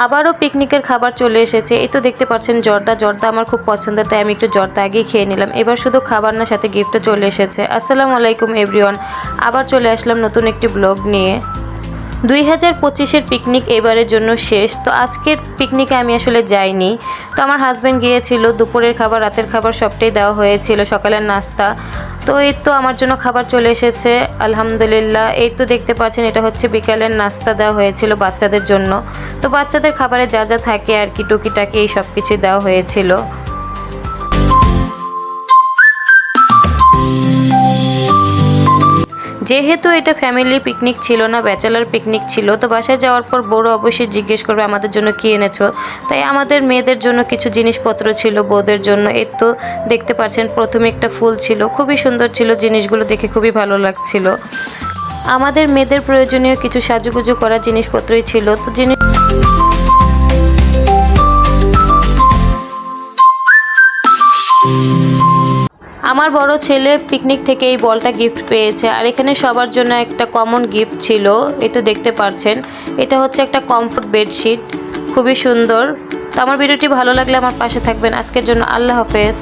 আবারও পিকনিকের খাবার চলে এসেছে। এই তো দেখতে পাচ্ছেন জর্দা। জর্দা আমার খুব পছন্দ, তাই আমি একটু জর্দা আগেই খেয়ে নিলাম। এবার শুধু খাবার না, সাথে গিফটও চলে এসেছে। আসসালামু আলাইকুম এভরিওয়ান, আবার চলে আসলাম নতুন একটি ব্লগ নিয়ে। 2025-এর পিকনিক এবারের জন্য শেষ। তো আজকের পিকনিকে আমি আসলে যাইনি। তো আমার হাজব্যান্ড গিয়েছিল। দুপুরের খাবার, রাতের খাবার সবটাই দেওয়া হয়েছিল, সকালের নাস্তা। তো এই তো আমার জন্য খাবার চলে এসেছে আলহামদুলিল্লাহ। এই তো দেখতে পাচ্ছেন, এটা হচ্ছে বিকালের নাস্তা দেওয়া হয়েছিল বাচ্চাদের জন্য। তো বাচ্চাদের খাবারে যা যা থাকে আর কি, টুকিটাকি এই সব কিছুই দেওয়া হয়েছিল। যেহেতু এটা ফ্যামিলি পিকনিক ছিল না, ব্যাচেলার পিকনিক ছিল, তো বাসায় যাওয়ার পর বড় অবশ্যই জিজ্ঞেস করবে আমাদের জন্য কী এনেছো। তাই আমাদের মেয়েদের জন্য কিছু জিনিসপত্র ছিল, বউদের জন্য। এই তো দেখতে পাচ্ছেন, প্রথমে একটা ফুল ছিল, খুবই সুন্দর ছিল, জিনিসগুলো দেখে খুবই ভালো লাগছিল। আমাদের মেয়েদের প্রয়োজনীয় কিছু সাজুগুজু করার জিনিসপত্রই ছিল। তো আমার বড় ছেলে পিকনিক থেকে এই বলটা গিফট পেয়েছে, আর এখানে সবার জন্য একটা কমন গিফট ছিল। এই তো দেখতে পাচ্ছেন, এটা হচ্ছে একটা কমফোর্ট বেডশিট, খুবই সুন্দর। তো আমার ভিডিওটি ভালো লাগলে আমার পাশে থাকবেন। আজকের জন্য আল্লাহ হাফেজ।